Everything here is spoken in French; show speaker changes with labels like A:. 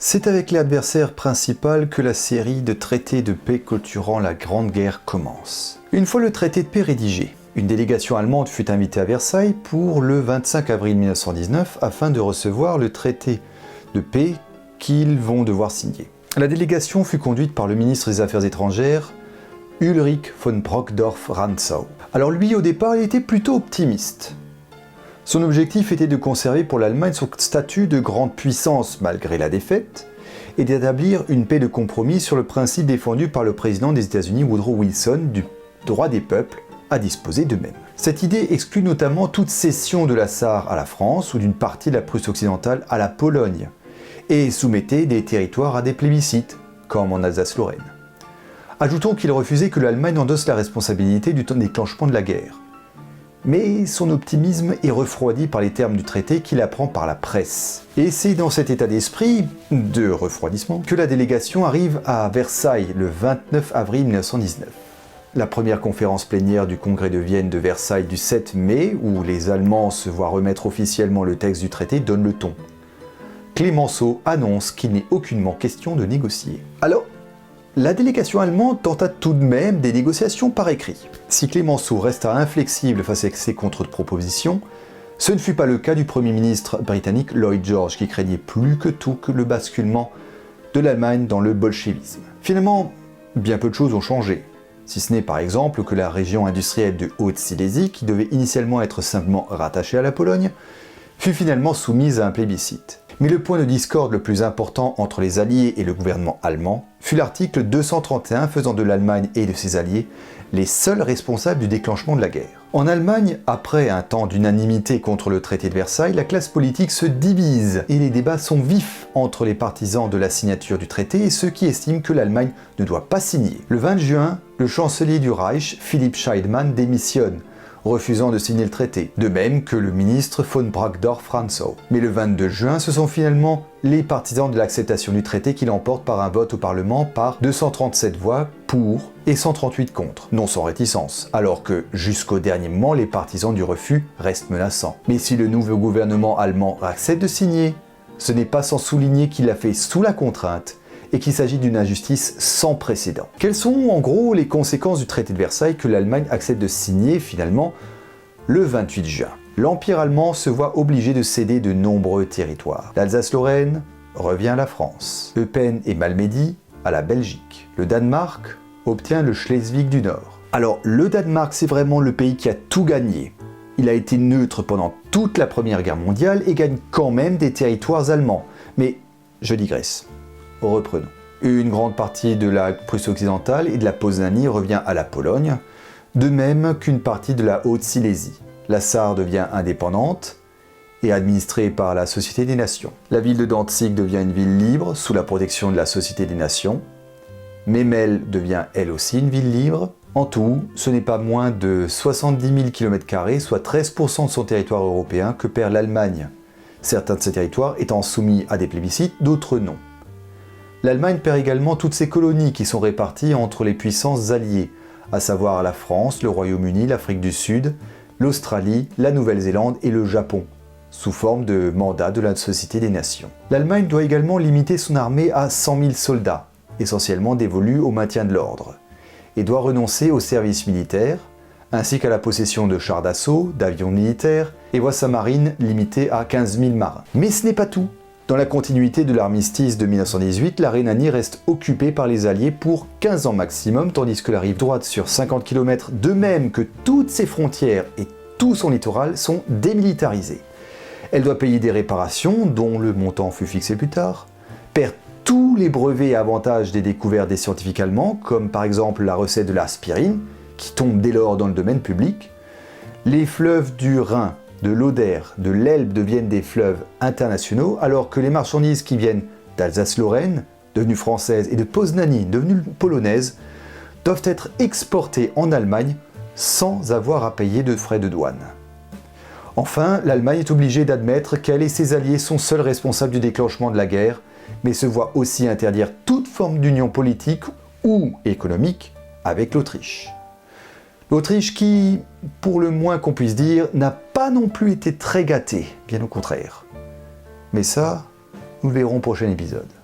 A: C'est avec l'adversaire principal que la série de traités de paix clôturant la Grande Guerre commence. Une fois le traité de paix rédigé, une délégation allemande fut invitée à Versailles pour le 25 avril 1919 afin de recevoir le traité de paix qu'ils vont devoir signer. La délégation fut conduite par le ministre des Affaires étrangères, Ulrich von Brockdorff-Rantzau. Alors lui, au départ, il était plutôt optimiste. Son objectif était de conserver pour l'Allemagne son statut de grande puissance malgré la défaite et d'établir une paix de compromis sur le principe défendu par le président des États-Unis Woodrow Wilson du droit des peuples à disposer d'eux-mêmes. Cette idée exclut notamment toute cession de la Sarre à la France ou d'une partie de la Prusse occidentale à la Pologne et soumettait des territoires à des plébiscites, comme en Alsace-Lorraine. Ajoutons qu'il refusait que l'Allemagne endosse la responsabilité du déclenchement de la guerre. Mais son optimisme est refroidi par les termes du traité qu'il apprend par la presse. Et c'est dans cet état d'esprit, de refroidissement, que la délégation arrive à Versailles le 29 avril 1919. La première conférence plénière du congrès de Vienne de Versailles du 7 mai, où les Allemands se voient remettre officiellement le texte du traité, donne le ton. Clémenceau annonce qu'il n'est aucunement question de négocier. Alors, la délégation allemande tenta tout de même des négociations par écrit. Si Clémenceau resta inflexible face à ses contre-propositions, ce ne fut pas le cas du Premier ministre britannique Lloyd George qui craignait plus que tout que le basculement de l'Allemagne dans le bolchevisme. Finalement, bien peu de choses ont changé, si ce n'est par exemple que la région industrielle de Haute-Silésie, qui devait initialement être simplement rattachée à la Pologne, fut finalement soumise à un plébiscite. Mais le point de discorde le plus important entre les Alliés et le gouvernement allemand fut l'article 231 faisant de l'Allemagne et de ses alliés les seuls responsables du déclenchement de la guerre. En Allemagne, après un temps d'unanimité contre le traité de Versailles, la classe politique se divise et les débats sont vifs entre les partisans de la signature du traité et ceux qui estiment que l'Allemagne ne doit pas signer. Le 20 juin, le chancelier du Reich, Philipp Scheidmann, démissionne, refusant de signer le traité, de même que le ministre von Brockdorff-Rantzau. Mais le 22 juin, ce sont finalement les partisans de l'acceptation du traité qui l'emportent par un vote au Parlement par 237 voix pour et 138 contre, non sans réticence, alors que jusqu'au dernier moment, les partisans du refus restent menaçants. Mais si le nouveau gouvernement allemand accepte de signer, ce n'est pas sans souligner qu'il l'a fait sous la contrainte et qu'il s'agit d'une injustice sans précédent. Quelles sont en gros les conséquences du traité de Versailles que l'Allemagne accepte de signer finalement le 28 juin? L'Empire allemand se voit obligé de céder de nombreux territoires. L'Alsace-Lorraine revient à la France, Eupen et Malmedy à la Belgique. Le Danemark obtient le Schleswig du Nord. Alors le Danemark, c'est vraiment le pays qui a tout gagné. Il a été neutre pendant toute la Première Guerre mondiale et gagne quand même des territoires allemands. Mais je digresse. Reprenons. Une grande partie de la Prusse occidentale et de la Poznanie revient à la Pologne, de même qu'une partie de la Haute-Silésie. La Sarre devient indépendante et administrée par la Société des Nations. La ville de Danzig devient une ville libre sous la protection de la Société des Nations. Memel devient elle aussi une ville libre. En tout, ce n'est pas moins de 70 000 km², soit 13% de son territoire européen que perd l'Allemagne. Certains de ces territoires étant soumis à des plébiscites, d'autres non. L'Allemagne perd également toutes ses colonies qui sont réparties entre les puissances alliées, à savoir la France, le Royaume-Uni, l'Afrique du Sud, l'Australie, la Nouvelle-Zélande et le Japon, sous forme de mandat de la Société des Nations. L'Allemagne doit également limiter son armée à 100 000 soldats, essentiellement dévolus au maintien de l'ordre, et doit renoncer au service militaire, ainsi qu'à la possession de chars d'assaut, d'avions militaires et voies marines limitées à 15 000 marins. Mais ce n'est pas tout. Dans la continuité de l'armistice de 1918, la Rhénanie reste occupée par les Alliés pour 15 ans maximum, tandis que la rive droite sur 50 km, de même que toutes ses frontières et tout son littoral, sont démilitarisés. Elle doit payer des réparations, dont le montant fut fixé plus tard, perd tous les brevets et avantages des découvertes des scientifiques allemands, comme par exemple la recette de l'aspirine, qui tombe dès lors dans le domaine public. Les fleuves du Rhin, de l'Oder, de l'Elbe deviennent des fleuves internationaux, alors que les marchandises qui viennent d'Alsace-Lorraine, devenue française, et de Poznanie, devenue polonaise, doivent être exportées en Allemagne sans avoir à payer de frais de douane. Enfin, l'Allemagne est obligée d'admettre qu'elle et ses alliés sont seuls responsables du déclenchement de la guerre, mais se voit aussi interdire toute forme d'union politique ou économique avec l'Autriche. L'Autriche qui, pour le moins qu'on puisse dire, n'a pas non plus été très gâtée, bien au contraire. Mais ça, nous le verrons au prochain épisode.